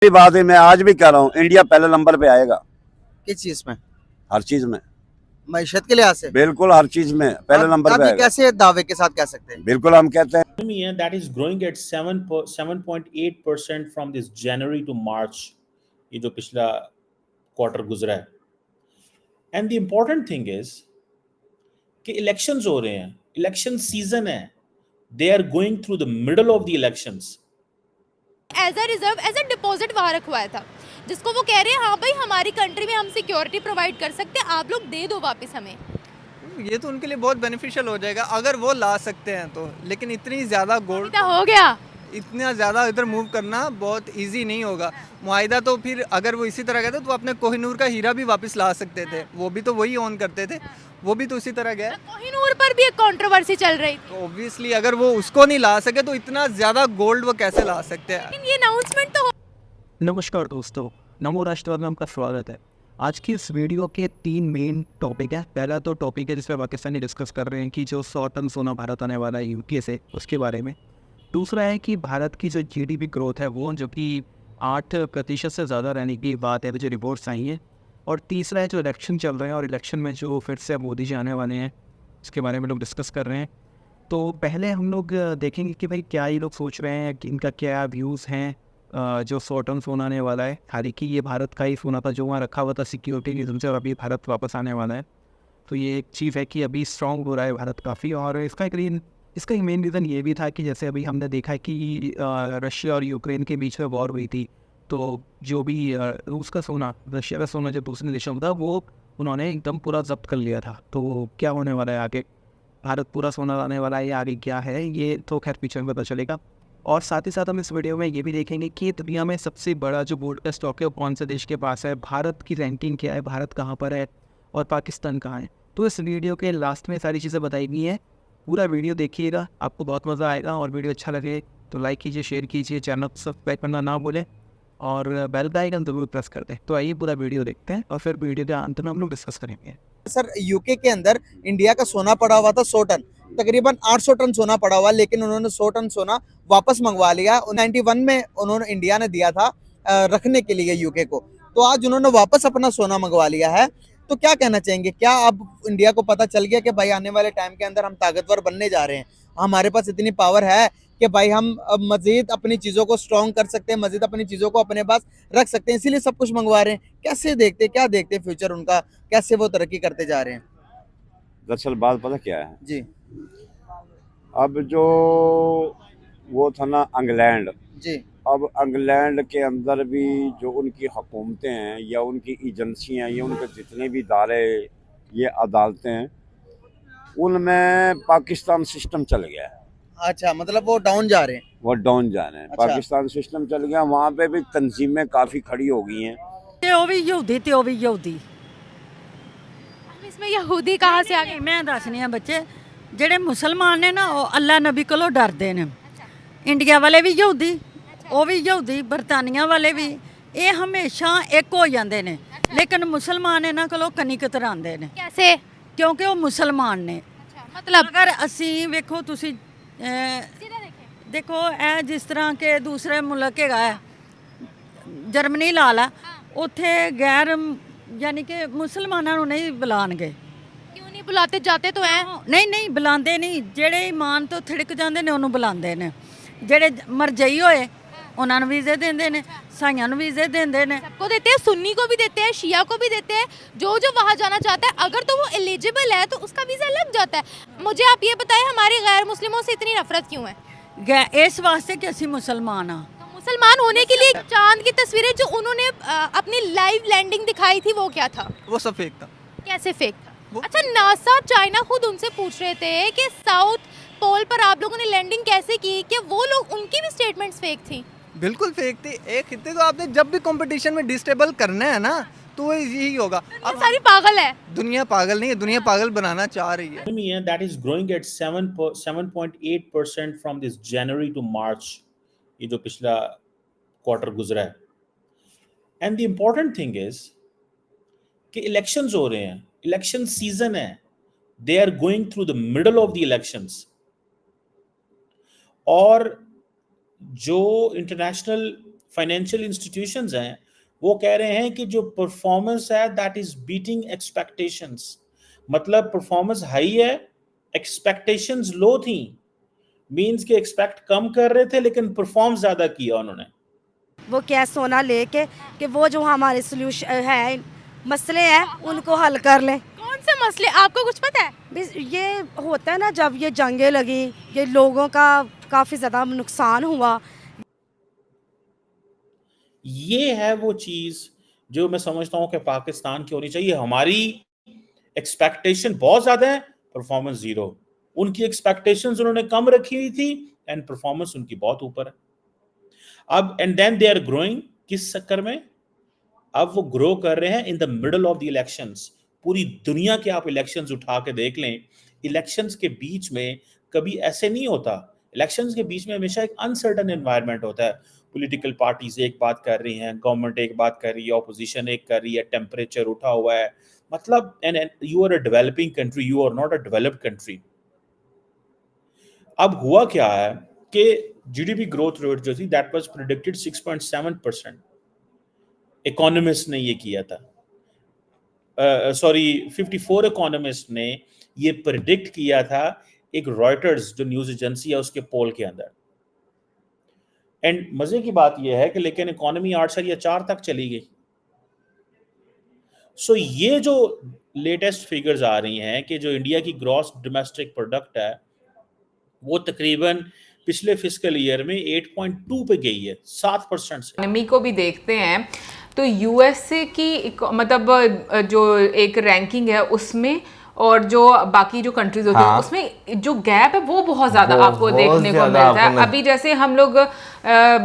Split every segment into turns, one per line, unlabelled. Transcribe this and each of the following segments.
ये बात है, मैं आज भी कह रहा हूँ, इंडिया पहले नंबर पे आएगा।
किस चीज में?
हर चीज में,
मईशत के लिहाज से?
बिल्कुल हर चीज में पहले नंबर पे
आप ये
आएगा।
कैसे दावे के साथ कह सकते हैं?
बिल्कुल हम कहते हैं
economy that is growing at 7.8% from this January to March, ये जो पिछला क्वार्टर गुजरा है। And the important thing is कि इलेक्शंस हो रहे हैं, इलेक्शन सीजन है, they are going through the middle of the elections.
As a reserve as a deposit वहाँ रखवाया था, जिसको वो कह रहे हैं हाँ भाई हमारी कंट्री में हम सिक्योरिटी प्रोवाइड कर सकते हैं, आप लोग दे दो वापस हमें।
ये तो उनके लिए बहुत बेनिफिशियल हो जाएगा अगर वो ला सकते हैं तो, लेकिन इतनी ज़्यादा गोल्ड
हो गया,
इतना ज़्यादा इधर मूव करना बहुत इजी नहीं होगा। मुआहिदा तो फिर अगर वो इसी तरह कहते तो अपने कोहिनूर का हीरा भी वापस ला सकते थे, वो भी तो वही ऑन करते थे, वो भी तो उसी तरह गया।
कोहिनूर पर भी एक कंट्रोवर्सी चल रही थी,
तो ऑब्वियसली अगर वो उसको नहीं ला सके तो इतना ज़्यादा गोल्ड वो कैसे ला सकते हैं?
लेकिन ये अनाउंसमेंट तो
नमस्कार दोस्तों, नमो राष्ट्रवाद में आपका स्वागत है। आज की इस वीडियो के 3 मेन टॉपिक है। पहला तो टॉपिक है जिसमें पाकिस्तानी डिस्कस कर रहे हैं कि जो 100 टन सोना भारत आने वाला है यूके से, उसके बारे में। दूसरा है कि भारत की जो जीडीपी ग्रोथ है वो जो कि 8% से ज़्यादा रहने की बात है, जो रिपोर्ट्स आई हैं। और तीसरा है जो इलेक्शन चल रहे हैं और इलेक्शन में जो फिर से मोदी जी आने वाले हैं, इसके बारे में लोग डिस्कस कर रहे हैं। तो पहले हम लोग देखेंगे कि भाई क्या ये लोग सोच रहे हैं, कि इनका क्या व्यूज़ हैं। जो 100 टन सोना आने वाला है, हालांकि ये भारत का ही सोना था जो वहाँ रखा हुआ था सिक्योरिटी रीजन से, और अभी भारत वापस आने वाला है। तो ये एक चीज़ है कि अभी स्ट्रॉन्ग हो रहा है भारत काफ़ी। और इसका एक मेन रीज़न ये भी था कि जैसे अभी हमने देखा है कि रशिया और यूक्रेन के बीच में वॉर हुई थी, तो जो भी रूस का सोना, रशिया का सोना जो दूसरे देशों में था, वो उन्होंने एकदम पूरा जब्त कर लिया था। तो क्या होने वाला है आगे, भारत पूरा सोना लाने वाला है या आगे क्या है, ये तो खैर पीछे में पता चलेगा। और साथ ही साथ हम इस वीडियो में ये भी देखेंगे कि दुनिया में सबसे बड़ा जो गोल्ड का स्टॉक है वो कौन से देश के पास है, भारत की रैंकिंग क्या है, भारत कहाँ पर है और पाकिस्तान कहाँ है। तो इस वीडियो के लास्ट में सारी चीज़ें बताई गई हैं। पूरा वीडियो देखिएगा, आपको बहुत मज़ा आएगा। और वीडियो अच्छा लगे तो लाइक कीजिए, शेयर कीजिए, चैनल को सब्सक्राइब करना ना भूलें और बेल आइकन जरूर प्रेस कर दें। तो आइए पूरा वीडियो देखते हैं और फिर वीडियो के अंत में हम लोग डिस्कस करेंगे।
सर, यूके के अंदर इंडिया का सोना पड़ा हुआ था 100 टन, तकरीबन 800 टन सोना पड़ा हुआ, लेकिन उन्होंने 100 टन सोना वापस मंगवा लिया। 91 में उन्होंने इंडिया ने दिया था रखने के लिए यूके को, तो आज उन्होंने वापस अपना सोना मंगवा लिया है। तो क्या कहना चाहेंगे, क्या अब इंडिया को पता चल गया कि भाई आने वाले टाइम के अंदर हम ताकतवर बनने जा रहे हैं, हमारे पास इतनी पावर है कि भाई हम अब मजीद अपनी चीज़ों को स्ट्रॉन्ग कर सकते हैं, मजीद अपनी चीज़ों को अपने पास रख सकते हैं, इसीलिए सब कुछ मंगवा रहे हैं? कैसे देखते, क्या देखते फ्यूचर उनका, कैसे वो तरक्की करते जा रहे हैं?
दरअसल बात पता क्या है,
जी
अब जो वो था ना इंग्लैंड,
जी
अब इंग्लैंड के अंदर भी जो उनकी हुकूमतें हैं या उनकी एजेंसियां या उनके जितने भी इदारे, ये अदालतें हैं, उनमें पाकिस्तान सिस्टम चल गया है।
अच्छा, मतलब वो डाउन जा रहे हैं?
वो डाउन जा रहे हैं।
अच्छा।
पाकिस्तान सिस्टम चल गया, वहाँ पे भी तंजीमें काफ़ी खड़ी हो गई हैं।
ਤੇ ਉਹ ਵੀ ਯਹੂਦੀ
अब इसमें यहूदी कहाँ से आ गए?
ਮੈਂ ਦੱਸਣੀ ਆ ਬੱਚੇ, ਜਿਹੜੇ ਮੁਸਲਮਾਨ ਨੇ ਨਾ ਉਹ ਅੱਲਾ ਨਬੀ ਕੋਲੋਂ ਡਰਦੇ ਨੇ। ਇੰਡੀਆ ਵਾਲੇ ਵੀ ਯਹੂਦੀ, ਉਹ ਵੀ ਯਹੂਦੀ, ਬਰਤਾਨੀਆ ਵਾਲੇ ਵੀ, ਇਹ ਹਮੇਸ਼ਾ ਇੱਕ ਹੋ ਜਾਂਦੇ ਨੇ। ਲੇਕਿਨ ਮੁਸਲਮਾਨ ਇਹਨਾਂ ਕੋਲੋਂ ਕਨੀ ਕਤਰਾਉਂਦੇ ਨੇ।
कैसे?
ਕਿਉਂਕਿ ਉਹ ਮੁਸਲਮਾਨ ਨੇ।
मतलब
ਅਗਰ ਅਸੀਂ ਵੇਖੋ ਤੁਸੀਂ ਦੇਖੋ ਇਹ ਜਿਸ ਤਰ੍ਹਾਂ ਕਿ ਦੂਸਰੇ ਮੁਲਕ ਹੈਗਾ ਹੈ, ਜਰਮਨੀ ਲਾ ਲਾ, ਉੱਥੇ ਗੈਰ ਯਾਨੀ ਕਿ ਮੁਸਲਮਾਨਾਂ ਨੂੰ ਨਹੀਂ ਬੁਲਾਣਗੇ।
क्यों नहीं बुलाते? जाते तो हैं।
ਨਹੀਂ ਬੁਲਾਉਂਦੇ ਨਹੀਂ, ਜਿਹੜੇ ਈਮਾਨ ਤੋਂ ਥਿੜਕ ਜਾਂਦੇ ਨੇ ਉਹਨੂੰ ਬੁਲਾਉਂਦੇ ਨੇ। ਜਿਹੜੇ ਮਰਜਈ ਹੋਏ ਉਹਨਾਂ ਨੂੰ ਵੀਜ਼ੇ ਦਿੰਦੇ ਨੇ, ਸਾਈਆਂ ਨੂੰ ਵੀਜ਼ੇ ਦਿੰਦੇ ਨੇ।
सबको देते हैं, सुन्नी को भी देते हैं, शिया को भी देते हैं। जो जो वहाँ जाना चाहता है, अगर तो वो एलिजिबल है तो उसका वीज़ा लग जाता है। मुझे आप ये बताएं, हमारे गैर मुस्लिमों से इतनी नफरत क्यों है?
ਇਸ ਵਾਸਤੇ ਕਿ ਅਸੀਂ ਮੁਸਲਮਾਨ ਆ।
तो मुसलमान होने के लिए चांद की तस्वीरें जो उन्होंने अपनी लाइव लैंडिंग दिखाई थी, वो क्या था?
वो सब फेक था।
कैसे फेक था? अच्छा, नासा चाइना खुद उनसे पूछ रहे थे कि साउथ पोल पर आप लोगों ने लैंडिंग कैसे की, कि वो लोग, उनकी भी स्टेटमेंट्स फेक थी।
बिल्कुल फेक थी। एक खित्ते को आपने जब भी कंपटीशन में डिस्टेबल करना है ना तो वो यही होगा।
ये सारी पागल है।
दुनिया पागल नहीं है, दुनिया पागल बनाना चाह रही है।
economy that is growing at 7.8% from this January to March, ये जो पिछला क्वार्टर गुजरा है। And the important thing is कि इलेक्शंस हो रहे हैं, इलेक्शन सीजन है, they are going through the middle of the elections. और जो इंटरनेशनल फाइनेंशियल इंस्टीट्यूशंस हैं, वो कह रहे हैं कि जो परफॉर्मेंस है दैट इज बीटिंग एक्सपेक्टेशंस। मतलब परफॉर्मेंस हाई है, एक्सपेक्टेशंस लो थी, मींस के एक्सपेक्ट कम कर रहे थे लेकिन परफॉर्म ज्यादा किया उन्होंने।
वो क्या सोना लेके कि वो जो हमारे सोल्यूशन है मसले हैं उनको हल कर लें।
कौन से मसले, आपको कुछ पता है?
ये होता है ना, जब ये जंगें लगी, ये लोगों का काफ़ी ज़्यादा नुकसान हुआ।
ये है वो चीज जो मैं समझता हूं कि पाकिस्तान की होनी चाहिए। हमारी एक्सपेक्टेशन बहुत ज्यादा है, परफॉर्मेंस जीरो। उनकी एक्सपेक्टेशंस उन्होंने कम रखी हुई थी एंड परफॉर्मेंस उनकी बहुत ऊपर है। अब and then they are growing, किस चक्कर में? अब वो ग्रो कर रहे हैं in the middle of the elections. पूरी दुनिया के आप इलेक्शंस उठा के देख लें, इलेक्शंस के बीच में कभी ऐसे नहीं होता। इलेक्शंस के बीच में हमेशा एक अनसर्टन एनवायरनमेंट होता है। पॉलिटिकल पार्टीज एक बात कर रही हैं, गवर्नमेंट एक बात कर रही है, ऑपोजिशन एक कर रही है, टेम्परेचर उठा हुआ है। मतलब and you are a developing country, you are not a developed country. अब हुआ क्या है कि जीडीपी ग्रोथ रेट जो थी दैट वाज प्रेडिक्टेड 6.7%। इकोनॉमिस्ट ने ये किया था, 54 इकोनॉमिस्ट ने ये प्रेडिक्ट किया था एक रॉयटर्स जो न्यूज एजेंसी है उसके पोल के अंदर। एंड मजे की बात यह है कि लेकिन इकोनॉमी 8.4 तक चली गई। सो ये जो लेटेस्ट फिगर्स आ रही हैं कि जो इंडिया की ग्रॉस डोमेस्टिक प्रोडक्ट है वो तकरीबन पिछले फिस्कल ईयर में 8.2 पे गई है, 7% से।
इकोनॉमी को भी देखते हैं तो यूएसए की मतलब जो एक रैंकिंग है उसमें और जो बाकी जो कंट्रीज होती हैं उसमें जो गैप है वो बहुत ज़्यादा आपको देखने को मिलता है। अभी जैसे हम लोग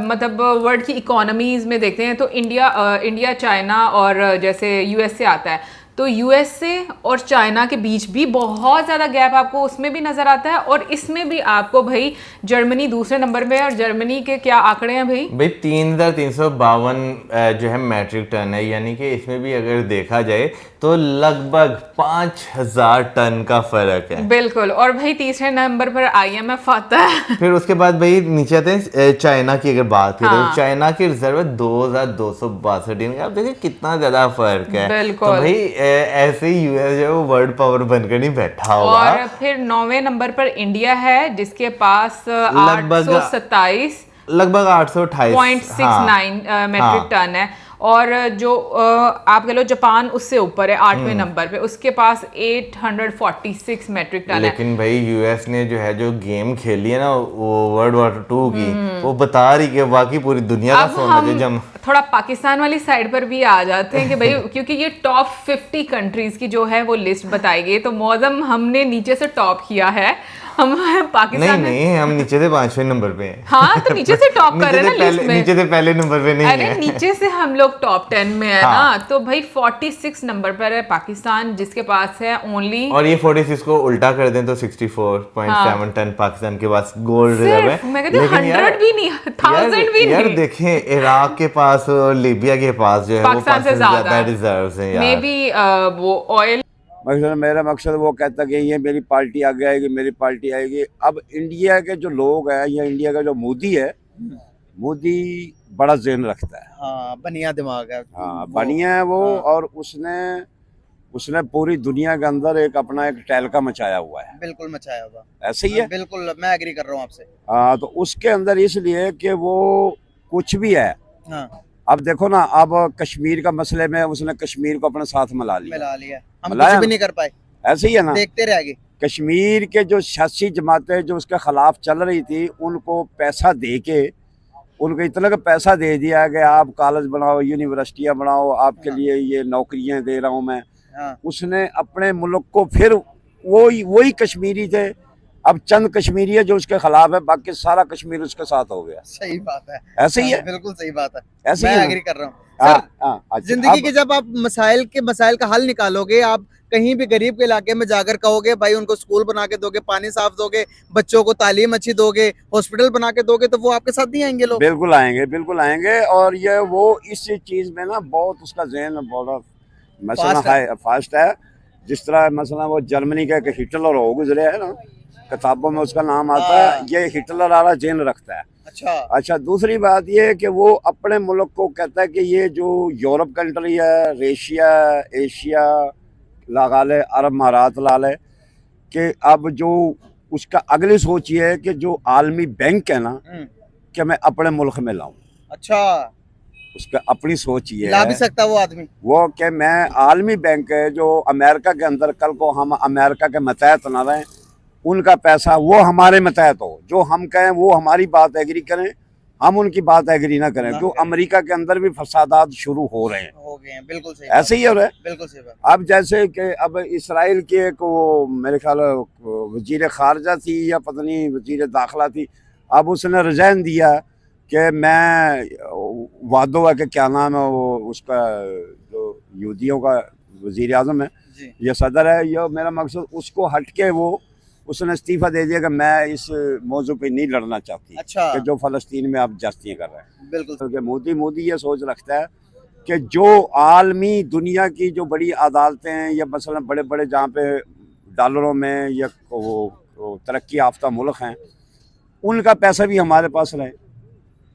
मतलब वर्ल्ड की इकोनॉमीज में देखते हैं तो इंडिया चाइना और जैसे यूएसए आता है, तो यूएसए और चाइना के बीच भी बहुत ज़्यादा गैप आपको उसमें भी नज़र आता है। और इसमें भी आपको भाई जर्मनी दूसरे नंबर पे है। और जर्मनी के क्या आंकड़े हैं भाई?
3,352 जो है मैट्रिक टन है, यानी कि इसमें भी अगर देखा जाए तो लगभग 5,000 टन का फर्क है।
बिल्कुल। और भाई तीसरे नंबर पर आईएमएफ आता है।
फिर उसके बाद भाई नीचे आते हैं चाइना की। अगर बात करें तो चाइना की रिजर्व है 2,262 दिन। आप देखिए कितना ज्यादा फर्क है।
बिल्कुल।
तो भाई ऐसे ही यूएस जो वर्ल्ड पावर बनकर नहीं बैठा हुआ।
और फिर 9वें नंबर पर इंडिया है जिसके पास 827
लगभग 828.69
मेट्रिक टन है। और जो आप कह लो जापान उससे ऊपर है 8वें नंबर पे, उसके पास 846 मेट्रिक टन है।
लेकिन भाई यूएस ने जो है जो गेम खेली है ना वो वर्ल्ड वॉर 2 की, वो बता रही कि बाकी पूरी दुनिया का सोना जो जम। थोड़ा
पाकिस्तान वाली साइड पर भी आ जाते हैं कि भाई क्योंकि ये टॉप 50 कंट्रीज की जो है वो लिस्ट बताई गई, तो मौजम हमने नीचे से टॉप किया है। हम पाकिस्तान
नहीं हम नीचे से 5वें नंबर पे हैं।
हाँ तो नीचे से टॉप कर रहे हैं ना लिस्ट में।
नीचे से पहले नंबर पे नहीं है।
अरे नीचे से हम लोग टॉप 10 में है ना। तो भाई 46 नंबर पर है पाकिस्तान जिसके पास है ओनली।
और ये 46 को उल्टा कर दें तो 64.7 टन पाकिस्तान के पास गोल्ड रिजर्व है।
मैं कहती हूं 100 भी नहीं, 1000 भी नहीं।
यार देखें इराक के पास और लीबिया के पास जो है वो
पाकिस्तान से ज्यादा
रिजर्व्स हैं यार।
मे बी वो ऑयल।
मेरा मकसद वो कहता कि ये मेरी पार्टी आगे आएगी, मेरी पार्टी आएगी। अब इंडिया के जो लोग हैं या इंडिया का जो मोदी है, मोदी बड़ा ज़हन रखता है।
हाँ बनिया दिमाग है।
हाँ बनिया है वो। और उसने पूरी दुनिया के अंदर एक अपना एक टहलका मचाया हुआ है।
बिल्कुल मचाया हुआ।
ऐसे ही है।
बिल्कुल मैं एग्री कर रहा हूँ आपसे।
हाँ तो उसके अंदर इसलिए कि वो कुछ भी है।
हाँ
अब देखो ना, अब कश्मीर का मसले में उसने कश्मीर को अपने साथ मिला लिया।
हम कुछ भी नहीं कर पाए।
ऐसे ही है ना,
देखते रह गए।
कश्मीर के जो सियासी जमातें जो उसके खिलाफ चल रही थी उनको पैसा दे के उनको इतना का पैसा दे दिया कि आप कॉलेज बनाओ, यूनिवर्सिटियां बनाओ, आपके लिए ये नौकरियां दे रहा हूं मैं। उसने अपने मुल्क को फिर वही कश्मीरी थे, अब चंद कश्मीरी है जो उसके खिलाफ है, बाकी सारा कश्मीर उसके साथ हो गया।
सही बात है।
ऐसे ही है।
बिल्कुल सही बात है।
ऐसे
मैं
ही
एग्री कर रहा हूँ। जिंदगी के जब आप मसाइल का हल निकालोगे, आप कहीं भी गरीब के इलाके में जाकर कहोगे भाई उनको स्कूल बना के दोगे, पानी साफ दोगे, बच्चों को तालीम अच्छी दोगे, हॉस्पिटल बना के दोगे, तो वो आपके साथ नहीं आएंगे लोग।
बिल्कुल आएंगे, बिल्कुल आएंगे। और ये वो इस चीज में ना बहुत उसका ज़हन बहुत मसला फास्ट है। जिस तरह मसला वो जर्मनी का हिटलर हो गुजरे है ना, किताबों में उसका नाम आता है, ये हिटलर वाला जेल रखता है।
अच्छा
अच्छा, दूसरी बात ये है कि वो अपने मुल्क को कहता है कि ये जो यूरोप कंट्री है, रशिया, एशिया लगा ले, अरब मारात ला ले, कि अब जो उसका अगली सोच ये है कि जो आलमी बैंक है ना, कि मैं अपने मुल्क में लाऊं।
अच्छा,
उसका अपनी सोच ये
ला
है,
भी सकता वो आदमी।
वो कि मैं आलमी बैंक है जो अमेरिका के अंदर, कल को हम अमेरिका के मतहत ना रहें, उनका पैसा वो हमारे मतहत हो, जो हम कहें वो हमारी बात एग्री करें, हम उनकी बात एग्री ना करें, क्यों अमेरिका के अंदर भी फसादात शुरू हो रहे हैं,
हो गए हैं, बिल्कुल सही
ऐसे ही हो रहा है।
बिल्कुल सही बात।
अब जैसे कि अब इसराइल की एक वो मेरे ख्याल वजीर खारजा थी या पता नहीं वजीर दाखिला थी, अब उसने रिजाइन दिया कि मैं वादो है कि क्या नाम है वो उसका, जो यहूदियों का वजीर आज़म है,
जी।
ये सदर है, ये मेरा मकसद उसको हट के वो उसने इस्तीफ़ा दे दिया कि मैं इस मौजू पे नहीं लड़ना चाहती।
अच्छा।
कि जो फ़लस्तीन में आप जास्तियाँ कर रहे हैं,
बिल्कुल
तो मोदी ये सोच रखता है कि जो आलमी दुनिया की जो बड़ी अदालतें हैं या मसलन बड़े बड़े जहाँ पे डॉलरों में या वो तरक्की याफ्ता मुल्क हैं, उनका पैसा भी हमारे पास रहे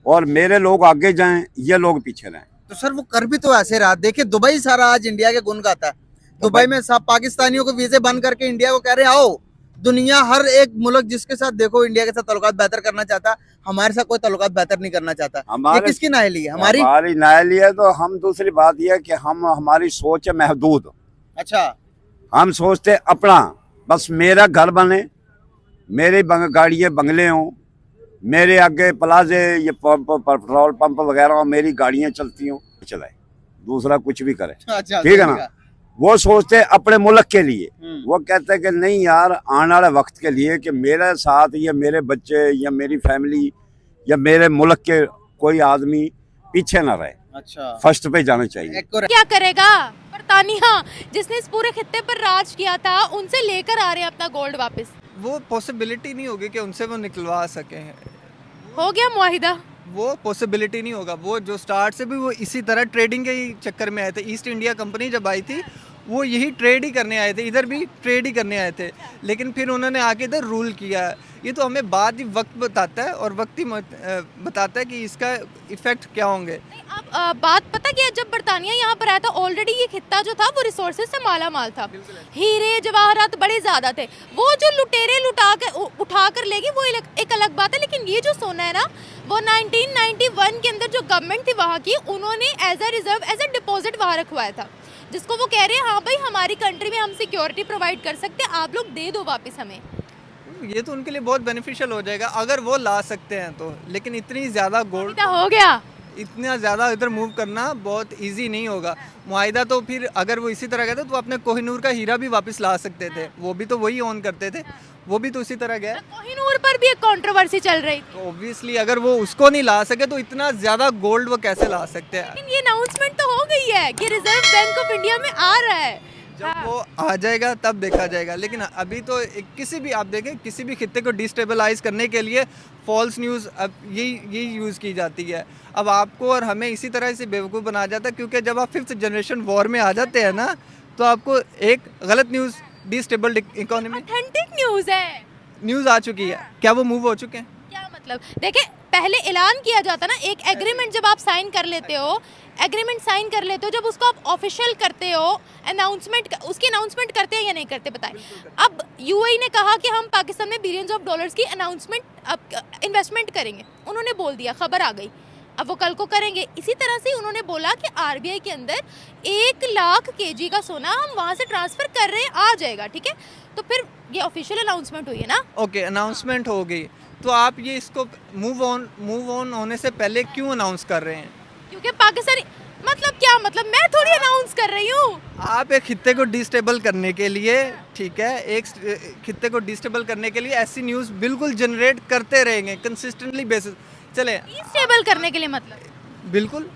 और मेरे लोग आगे जाएं, ये लोग पीछे रहें।
तो सर वो कर भी तो ऐसे रहा। देखिए दुबई सारा आज इंडिया के गुण गाता है। दुबई में सब पाकिस्तानियों को वीजे बंद करके इंडिया को कह रहे आओ, दुनिया हर एक मुल्क जिसके साथ देखो इंडिया के साथ ताल्लुकात बेहतर करना चाहता, हमारे साथ कोई ताल्लुकात बेहतर नहीं करना चाहता। ये
हमारे
किसकी नाअहली है? हमारी
नाअहली है। तो हम दूसरी बात यह है कि हमारी सोच है महदूद।
अच्छा,
हम सोचते अपना बस मेरा घर बने, मेरे गाड़ियाँ बंगले हों, मेरे आगे प्लाजे ये पेट्रोल पंप वगैरह हो, मेरी गाड़ियाँ चलती हों, चलाए, दूसरा कुछ भी करे,
अच्छा,
ठीक है ना। वो सोचते अपने मुल्क के लिए, वो कहते हैं कि नहीं यार, आने वाले वक्त के लिए कि मेरे साथ या मेरे बच्चे या मेरी फैमिली या मेरे मुल्क के कोई आदमी पीछे ना रहे,
अच्छा,
फर्स्ट पे जाना चाहिए।
क्या करेगा बर्तानिया जिसने इस पूरे खित्ते पर राज किया था, उनसे लेकर आ रहे हैं अपना गोल्ड वापस।
वो पॉसिबिलिटी नहीं होगी कि उनसे वो निकलवा सके।
हो गया मुआहिदा,
वो पॉसिबिलिटी नहीं होगा। वो जो स्टार्ट से भी वो इसी तरह ट्रेडिंग के ही चक्कर में आए थे। ईस्ट इंडिया कंपनी जब आई थी वो यही ट्रेड ही करने आए थे, इधर भी ट्रेड ही करने आए थे, लेकिन फिर उन्होंने आके इधर रूल किया। ये तो हमें बाद ही वक्त बताता है और वक्त ही बताता है कि इसका इफेक्ट क्या होंगे।
अब बात पता क्या है, जब बर्तानिया यहाँ पर आया था ऑलरेडी ये खित्ता जो था वो रिसोर्सेज से माला माल था, हीरे जवाहरात बड़े ज्यादा थे। वो जो लुटेरे उठा कर लेगी वो एक अलग बात है, लेकिन ये जो सोना है ना वो 1991 के अंदर जो गवर्नमेंट थी वहाँ की, उन्होंने as a reserve as a deposit वहाँ रखवाया था, जिसको वो कह रहे हैं हाँ भाई हमारी कंट्री में हम सिक्योरिटी प्रोवाइड कर सकते हैं, आप लोग दे दो वापस हमें।
ये तो उनके लिए बहुत बेनिफिशियल हो जाएगा अगर वो ला सकते हैं तो, लेकिन इतनी ज़्यादा गोल्ड
हो गया,
इतना ज़्यादा इधर मूव करना बहुत इजी नहीं होगा। मुआहिदा तो फिर अगर वो इसी तरह कहते तो अपने कोहिनूर का हीरा भी वापस ला सकते थे, वो भी तो वही ऑन करते थे, वो भी तो उसी तरह गया।
कोहिनूर पर भी एक कंट्रोवर्सी चल रही थी।
तो ऑब्वियसली अगर वो उसको नहीं ला सके तो इतना ज़्यादा गोल्ड वो कैसे ला सकते हैं।
लेकिन ये अनाउंसमेंट तो हो गई है कि रिजर्व बैंक ऑफ इंडिया में आ रहा है।
जब वो आ जाएगा तब देखा जाएगा, लेकिन अभी तो किसी भी आप देखें किसी भी खित्ते को डिस्टेबलाइज करने के लिए फॉल्स न्यूज़ अब यही यूज़ की जाती है। अब आपको और हमें इसी तरह से बेवकूफ़ बनाया जाता है, क्योंकि जब आप 5th जनरेशन वॉर में आ जाते हैं ना तो आपको एक गलत न्यूज़ डिस्टेबल्ड इकोनॉमी
ऑथेंटिक न्यूज़ है,
न्यूज़ आ चुकी है। क्या वो मूव हो चुके हैं?
क्या मतलब देखिए, पहले ऐलान किया जाता ना, एक एग्रीमेंट जब आप साइन कर लेते हो, जब उसको आप ऑफिशियल करते हो, उसकी अनाउंसमेंट करते हैं या नहीं करते बताएं। अब यूएई ने कहा कि हम पाकिस्तान में बिलियंस ऑफ डॉलर्स की इन्वेस्टमेंट करेंगे, उन्होंने बोल दिया, खबर आ गई, अब वो कल को करेंगे। इसी तरह से उन्होंने बोला कि आरबीआई के अंदर 1 लाख केजी का सोना हम वहाँ से ट्रांसफर कर रहे हैं, आ जाएगा, ठीक है। तो फिर ये ऑफिशियल अनाउंसमेंट हुई है ना।
ओके, अनाउंसमेंट हो गई, तो आप ये इसको मूव ऑन होने से पहले क्यों अनाउंस कर रहे हैं?
क्योंकि पाकिस्तानी मतलब क्या मतलब, मैं थोड़ी अनाउंस कर रही हूँ।
आप एक खित्ते को डिस्टेबल करने के लिए, ठीक है, एक खित्ते को डिस्टेबल करने के लिए ऐसी न्यूज़ बिल्कुल जनरेट करते रहेंगे कंसिस्टेंटली बेसिस। चले
डिस्टेबल करने के लिए मतलब
बिल्कुल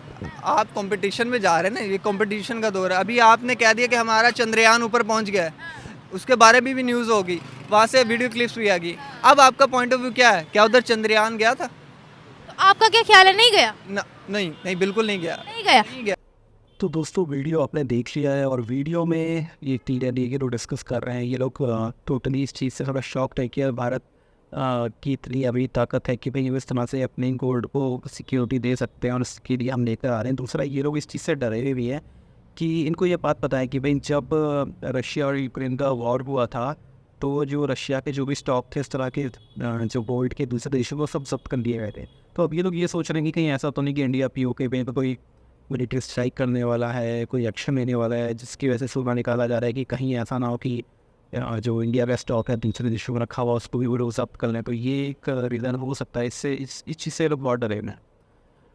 आप कंपटीशन में जा रहे हैं ना, ये कंपटीशन का दौर है। अभी आपने कह दिया कि हमारा चंद्रयान ऊपर पहुंच गया है, उसके बारे में भी न्यूज़ होगी, वहाँ से वीडियो क्लिप्स भी आ गई। अब आपका पॉइंट ऑफ व्यू क्या है? क्या उधर चंद्रयान गया था?
तो आपका क्या ख्याल है, नहीं गया?
नहीं, बिल्कुल नहीं गया।
नहीं गया।
तो तो दोस्तों वीडियो आपने देख लिया है और वीडियो में ये तीन ये लोग डिस्कस कर रहे हैं। ये लोग टोटली इस चीज़ से थोड़ा शॉक्ड है कि यार भारत की इतनी अभी ताकत है कि भाई इस तरह से अपने गोल्ड को सिक्योरिटी दे सकते हैं और इसके लिए हम लेकर आ रहे हैं। दूसरा ये लोग इस चीज़ से डरे हुए भी हैं कि इनको ये बात पता है कि भाई जब रशिया और यूक्रेन का वॉर हुआ था तो जो रशिया के जो भी स्टॉक थे इस तरह के जो गोल्ड के दूसरे देशों को सब जब्त कर लिए गए थे। तो अब ये लोग ये सोच रहे हैं कि कहीं ऐसा तो नहीं कि इंडिया पीओके पे कोई मिलिट्री स्ट्राइक करने वाला है, कोई एक्शन लेने वाला है, जिसकी वजह से सुबह निकाला जा रहा है कि कहीं ऐसा ना हो कि जो इंडिया का स्टॉक है दूसरे देशों में रखा हुआ उसको भी वो लोग जब्त कर लें। तो ये एक रीज़न हो सकता है, इससे इस चीज़ से लोग बहुत डरे हैं।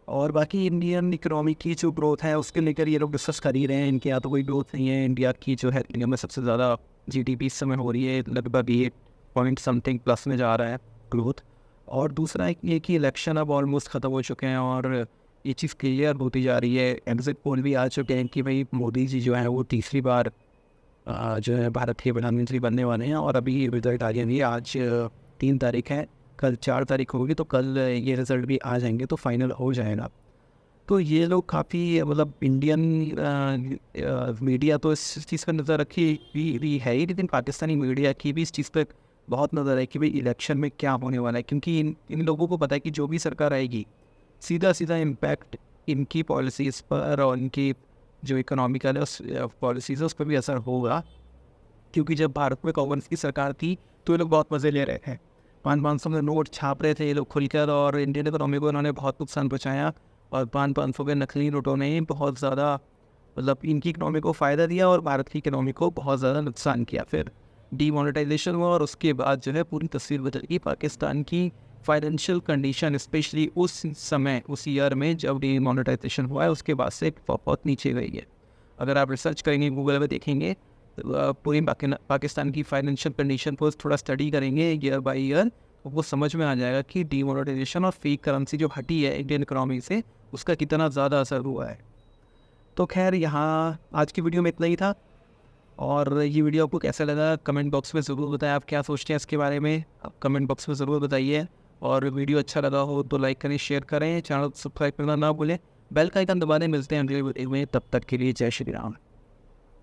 और बाकी इंडियन इकोनॉमी की जो ग्रोथ है उसके लेकर ये लोग डिस्कस कर ही रहे हैं। इनके यहाँ तो कोई ग्रोथ नहीं है। इंडिया की जो है इंडिया में सबसे ज़्यादा GDP इस समय हो रही है, लगभग 8 पॉइंट समथिंग प्लस में जा रहा है ग्रोथ। और दूसरा एक ये कि इलेक्शन अब ऑलमोस्ट ख़त्म हो चुके हैं और ये चीज़ क्लियर होती जा रही है। एग्जिट पोल भी आ चुके हैं कि भाई मोदी जी जो है वो तीसरी बार जो है भारत के प्रधानमंत्री बनने वाले हैं। और अभी रिजल्ट आ गया, आज 3 तारीख है, कल 4 तारीख होगी, तो कल ये रिज़ल्ट भी आ जाएंगे तो फाइनल हो जाएगा। तो ये लोग काफ़ी मतलब इंडियन मीडिया तो इस चीज़ पर नज़र रखी भी है ही, लेकिन पाकिस्तानी मीडिया की भी इस चीज़ पर बहुत नज़र है कि भाई इलेक्शन में क्या होने वाला है। क्योंकि इन लोगों को पता है कि जो भी सरकार आएगी सीधा इम्पैक्ट इनकी पॉलिसीज़ पर और इनकी जो इकोनॉमिकल है उस पॉलिसीज़ उस पर भी असर होगा। क्योंकि जब भारत में कांग्रेस की सरकार थी तो ये लोग बहुत मज़े ले रहे थे, 500 में नोट छाप रहे थे ये लोग खुलकर और इंडियन इकोनॉमी को इन्होंने बहुत नुकसान पहुँचाया। और 500 के नकली नोटों ने बहुत ज़्यादा मतलब इनकी इकोनॉमी को फ़ायदा दिया और भारत की इकोनॉमी को बहुत ज़्यादा नुकसान किया। फिर डीमोनेटाइजेशन हुआ और उसके बाद जो है पूरी तस्वीर बदल गई। पाकिस्तान की फाइनेंशियल कंडीशन स्पेशली उस समय उस ईयर में जब डीमोनेटाइजेशन हुआ है उसके बाद से बहुत नीचे गई है। अगर आप रिसर्च करेंगे गूगल पे देखेंगे पूरी पाकिस्तान की फाइनेंशियल कंडीशन को थोड़ा स्टडी करेंगे ईयर बाय ईयर, तो वो समझ में आ जाएगा कि डीमोनेटाइजेशन और फेक करेंसी जो हटी है इंडियन इकोनॉमी से उसका कितना ज़्यादा असर हुआ है। तो खैर यहाँ आज की वीडियो में इतना ही था। और ये वीडियो आपको कैसा लगा कमेंट बॉक्स में ज़रूर बताएं। आप क्या सोचते हैं इसके बारे में, आप कमेंट बॉक्स में ज़रूर बताइए। और वीडियो अच्छा लगा हो तो लाइक करें, शेयर करें, चैनल सब्सक्राइब करना ना भूलें, बेल का आइकन दबा दें। मिलते हैं अगले वीडियो में, तब तक के लिए जय श्री राम।